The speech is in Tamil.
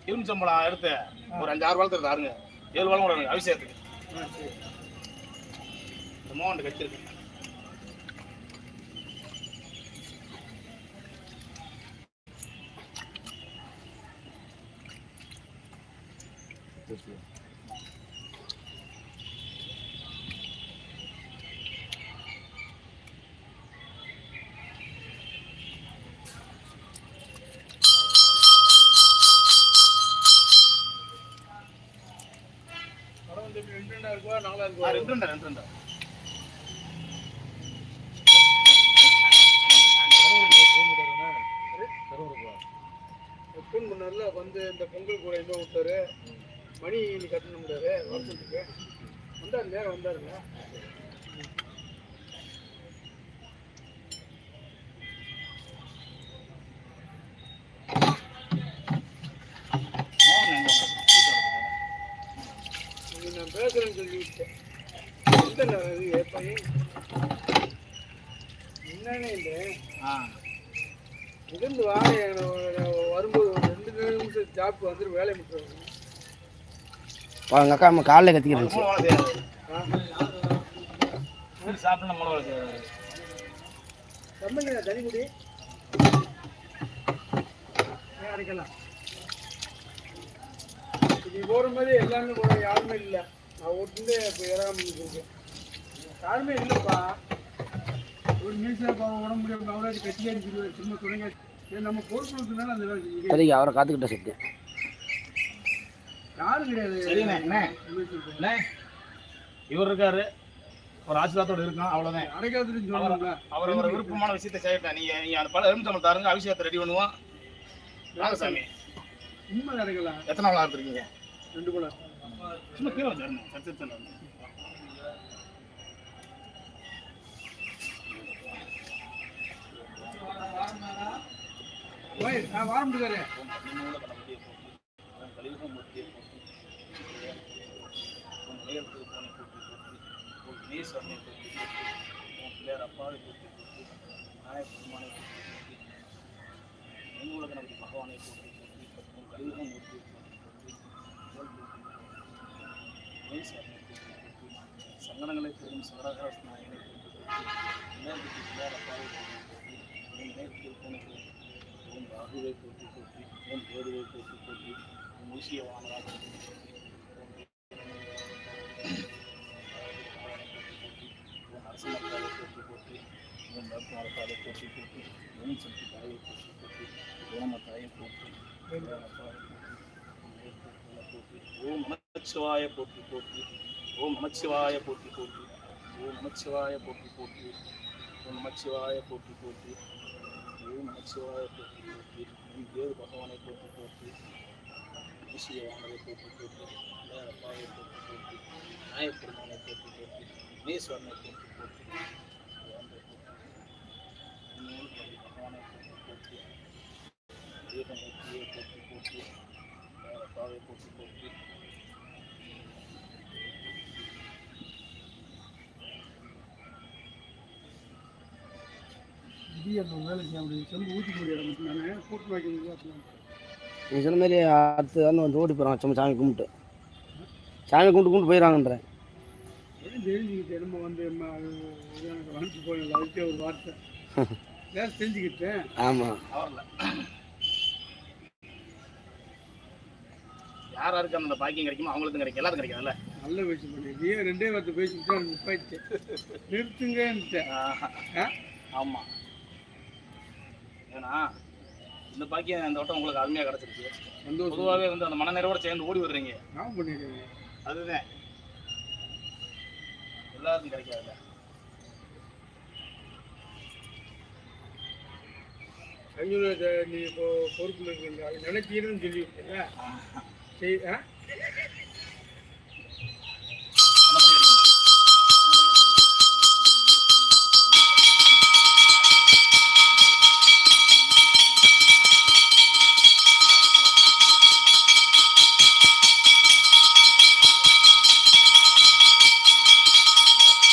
எலுமிச்சம்பழம் எடுத்து ஒரு 5-6 வளர்த்துறது ஆறுங்க 7 வளம் கூட அபிஷேகத்துக்கு இந்த மோகன் கட்டிருக்கு முன்னால வந்து இந்த பொங்கல் கூட எங்க விட்டாரு மணி கட்டணும்டாரு வருஷத்துக்கு வந்தாரு நேரம் வந்தாருங்க நான் பேசுறேன்னு சொல்லிவிட்டேன் என்னன்னு இல்லை இருந்து வரும்போது ஒரு 2 நிமிஷம் ஜாப் வந்துட்டு வேலையை முடிச்சுருவாங்க எங்கள் அக்கா நம்ம காலையில் கத்திக்கிட்டு தம்பி தனிக்குடி அடைக்கலாம் நீ போகிற மாதிரி எல்லாமே போகிற யாருமே இல்லை நான் ஒருத்தந்தே இப்போ இறங்காம இருக்கேன் யாருமே இல்லைப்பா ஒரு நிமிஷம் உடம்பு முடியாது அவ்வளோ கட்டியாக இருக்குது சும்மா தொடங்க நம்ம பொறுப்புனால அந்த வேலை அவரை காத்துக்கிட்ட சத்தியம் யாரும் கிடையாது இவர் இருக்காரு ஒரு ஆசீர்வாதத்தோடு இருக்கான் அவ்வளோதான் அடைக்காதுன்னு அவர் ஒரு விருப்பமான விஷயத்தை செய்யட்டேன் நீங்க அந்த பல எலுமிச்சம்பழம் தாருங்க அபிஷேகத்தை ரெடி பண்ணுவோம் ராகசாமி உண்மை அடைக்கலாம் எத்தனை நாளாக இருந்திருக்கீங்க 2 பழம் சும்மா கீழே வச்சிருந்தேன் சச்சத்தில் வார முடியாது அப்பாவை நமக்கு பகவானை கலியுகம் சங்கடங்களை பெறும் சங்கடகாசனாயனை ஓம் ராகுவை போற்றி போற்றி ஓம் தேடுவை போற்றி போற்றி ஓம் மூசிய வாமராஜ ஓம் அரசமக்காலை போற்றி போற்றி ஓம் மருத்துவமரத்தாலை போற்றி போற்றி ஓம் சக்தி தாயை போற்றி போற்றி ஓமத்தாயை போற்றி ஓம் நமச்சிவாய போற்றி போற்றி ஓம் நமச்சிவாய போற்றி போற்றி ஓம் நமச்சிவாய போற்றி போற்றி ஓம் நமச்சிவாய போற்றி போற்றி ஓம் நமச்சிவாய போற்றி போற்றி ஓம் தேவ பகவானை போற்றி போற்றி ஈஸ்வரிய வாமரை போற்றி போற்றி அப்பாவை போற்றி போற்றி நாயப்பெருமானை போற்றி போற்றி மேஸ்வரனை போற்றி போற்றி பகவானை போற்றி போற்றி தேவமூர்த்தியை போற்றி போற்றி அப்பாவை போற்றி போற்றி வேலை செய்ய முடியும் சொல்லி ஊற்றி முடியாது நான் கூட்டு வைக்கணும் நீ சொன்ன மாதிரி அடுத்து வந்து ஓடி போகிறான் சும்மா சாமி கும்பிட்டு கும்பிட்டு போயிடறாங்கன்றேன் தெரிஞ்சுக்கிட்டேன் நம்ம வந்து எனக்கு அனுப்பிச்சு போயிடல அதுக்கே ஒரு வார்த்தை வேலை தெரிஞ்சுக்கிட்டேன் ஆமாம் யாராருக்கு அந்த பாக்கியம் கிடைக்குமோ அவங்களுக்கும் கிடைக்கும் எல்லாரும் கிடைக்காதுல்ல நல்ல பேச்சு பண்ணி 2 வார்த்தை பேசிட்டு நிப்பாயிட்டு நிறுத்துங்கன்ட்டேன் ஆமாம் ஏன்னா இந்த பாக்கியம் இந்த வட்டம் உங்களுக்கு அருமையாக கிடச்சிருக்கு பொதுவாகவே வந்து அந்த மனநிறைவோட சேர்ந்து ஓடி வர்றீங்க நான் பண்ணிடுறேன் அதுதான் எல்லாருக்கும் கிடைக்காதுல்ல நீ இப்போ பொறுப்பில் இருக்கீங்க நினைச்சீங்கன்னு சொல்லிவிட்டேன் சரி